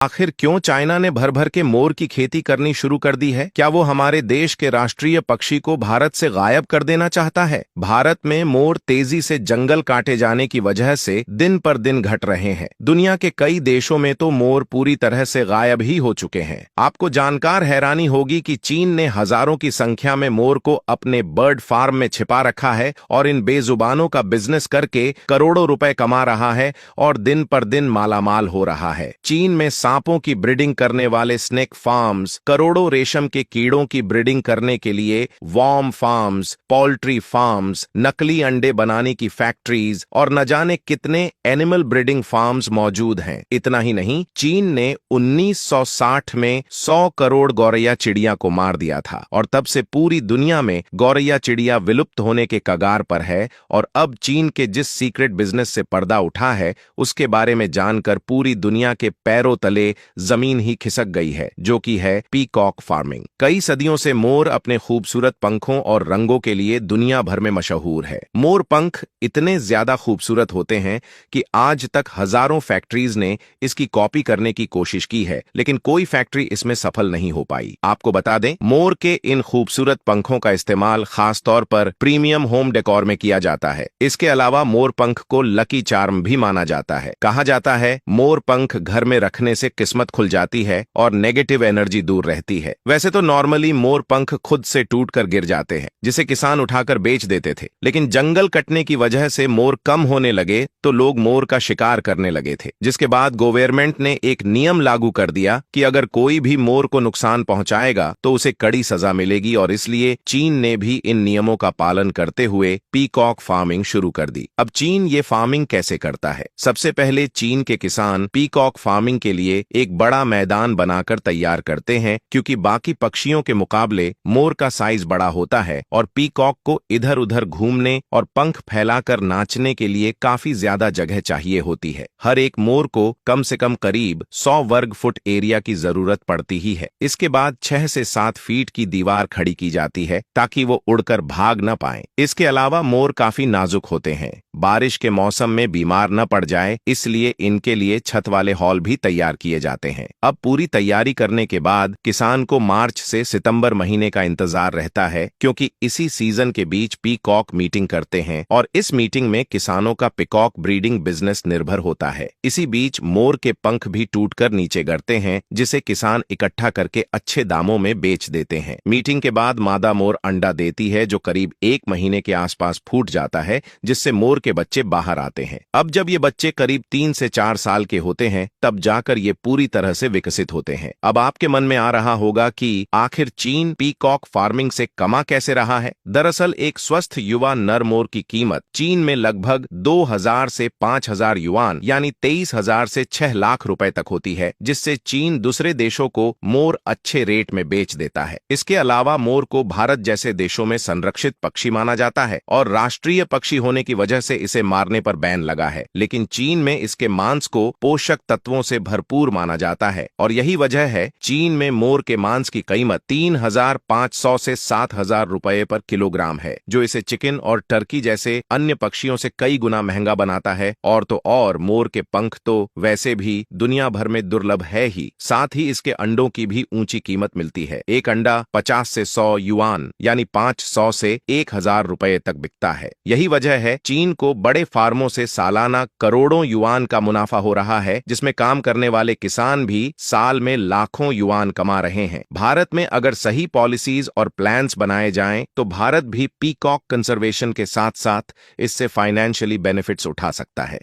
आखिर क्यों चाइना ने भर भर के मोर की खेती करनी शुरू कर दी है? क्या वो हमारे देश के राष्ट्रीय पक्षी को भारत से गायब कर देना चाहता है? भारत में मोर तेजी से जंगल काटे जाने की वजह से दिन पर दिन घट रहे हैं। दुनिया के कई देशों में तो मोर पूरी तरह से गायब ही हो चुके हैं। आपको जानकर हैरानी होगी कि चीन ने हजारों की संख्या में मोर को अपने बर्ड फार्म में छिपा रखा है और इन बेजुबानों का बिजनेस करके करोड़ों रुपए कमा रहा है और दिन पर दिन मालामाल हो रहा है। चीन में सांपों की ब्रीडिंग करने वाले स्नेक फार्म्स, करोड़ों रेशम के कीड़ों की ब्रीडिंग करने के लिए वॉर्म फार्म्स, पोल्ट्री फार्म्स, नकली अंडे बनाने की फैक्ट्रीज और न जाने कितने एनिमल ब्रीडिंग फार्म्स मौजूद हैं। इतना ही नहीं, चीन ने 1960 में 100 करोड़ गौरैया चिड़िया को मार दिया था और तब से पूरी दुनिया में गौरैया चिड़िया विलुप्त होने के कगार पर है। और अब चीन के जिस सीक्रेट बिजनेस से पर्दा उठा है उसके बारे में जानकर पूरी दुनिया के पैरों तले जमीन ही खिसक गई है, जो कि है पीकॉक फार्मिंग। कई सदियों से मोर अपने खूबसूरत पंखों और रंगों के लिए दुनिया भर में मशहूर है। मोर पंख इतने ज्यादा खूबसूरत होते हैं कि आज तक हजारों फैक्ट्रीज ने इसकी कॉपी करने की कोशिश की है, लेकिन कोई फैक्ट्री इसमें सफल नहीं हो पाई। आपको बता दें, मोर के इन खूबसूरत पंखों का इस्तेमाल खासतौर पर प्रीमियम होम डेकोर में किया जाता है। इसके अलावा मोर पंख को लकी चार्म भी माना जाता है। कहा जाता है मोर पंख घर में रखने से किस्मत खुल जाती है और नेगेटिव एनर्जी दूर रहती है। वैसे तो नॉर्मली मोर पंख खुद से टूटकर गिर जाते हैं, जिसे किसान उठाकर बेच देते थे, लेकिन जंगल कटने की वजह से मोर कम होने लगे तो लोग मोर का शिकार करने लगे थे। जिसके बाद गवर्नमेंट ने एक नियम लागू कर दिया कि अगर कोई भी मोर को नुकसान पहुंचाएगा तो उसे कड़ी सजा मिलेगी और इसलिए चीन ने भी इन नियमों का पालन करते हुए पीकॉक फार्मिंग शुरू कर दी। अब चीन ये फार्मिंग कैसे करता है? सबसे पहले चीन के किसान पीकॉक फार्मिंग के लिए एक बड़ा मैदान बनाकर तैयार करते हैं, क्योंकि बाकी पक्षियों के मुकाबले मोर का साइज बड़ा होता है और पीकॉक को इधर उधर घूमने और पंख फैलाकर नाचने के लिए काफी ज्यादा जगह चाहिए होती है। हर एक मोर को कम से कम करीब 100 वर्ग फुट एरिया की जरूरत पड़ती ही है। इसके बाद 6 से 7 फीट की दीवार खड़ी की जाती है ताकि वो उड़कर भाग न पाए। इसके अलावा मोर काफी नाजुक होते हैं, बारिश के मौसम में बीमार न पड़ जाए, इसलिए इनके लिए छत वाले हॉल भी तैयार किए जाते हैं। अब पूरी तैयारी करने के बाद किसान को मार्च से सितंबर महीने का इंतजार रहता है, क्योंकि इसी सीजन के बीच पीकॉक मीटिंग करते हैं और इस मीटिंग में किसानों का पीकॉक ब्रीडिंग बिजनेस निर्भर होता है। इसी बीच मोर के पंख भी टूटकर नीचे गिरते हैं, जिसे किसान इकट्ठा करके अच्छे दामों में बेच देते हैं। मीटिंग के बाद मादा मोर अंडा देती है, जो करीब 1 महीने के आसपास फूट जाता है, जिससे मोर के बच्चे बाहर आते हैं। अब जब ये बच्चे करीब 3 से 4 साल के होते हैं, तब जाकर ये पूरी तरह से विकसित होते हैं। अब आपके मन में आ रहा होगा कि आखिर चीन पीकॉक फार्मिंग से कमा कैसे रहा है? दरअसल एक स्वस्थ युवा नर मोर की कीमत चीन में लगभग 2000 से 5000 युआन यानी 23,000 से 6 लाख रुपए तक होती है, जिससे चीन दूसरे देशों को मोर अच्छे रेट में बेच देता है। इसके अलावा मोर को भारत जैसे देशों में संरक्षित पक्षी माना जाता है और राष्ट्रीय पक्षी होने की वजह से इसे मारने पर बैन लगा है, लेकिन चीन में इसके मांस को पोषक तत्वों से भरपूर माना जाता है और यही वजह है चीन में मोर के मांस की कीमत 3500 से 7000 रुपए पर किलोग्राम है, जो इसे चिकन और टर्की जैसे अन्य पक्षियों से कई गुना महंगा बनाता है। और तो और मोर के पंख तो वैसे भी दुनिया भर में दुर्लभ है ही, साथ ही इसके अंडों की भी ऊंची कीमत मिलती है। एक अंडा 50 से 100 युआन यानी 500 से 1000 रुपए तक बिकता है। यही वजह है चीन को बड़े फार्मों से सालाना करोड़ों युआन का मुनाफा हो रहा है, जिसमें काम करने वाले किसान भी साल में लाखों युआन कमा रहे हैं। भारत में अगर सही पॉलिसीज और प्लान्स बनाए जाएं तो भारत भी पीकॉक कंजर्वेशन के साथ साथ इससे फाइनेंशियली बेनिफिट्स उठा सकता है।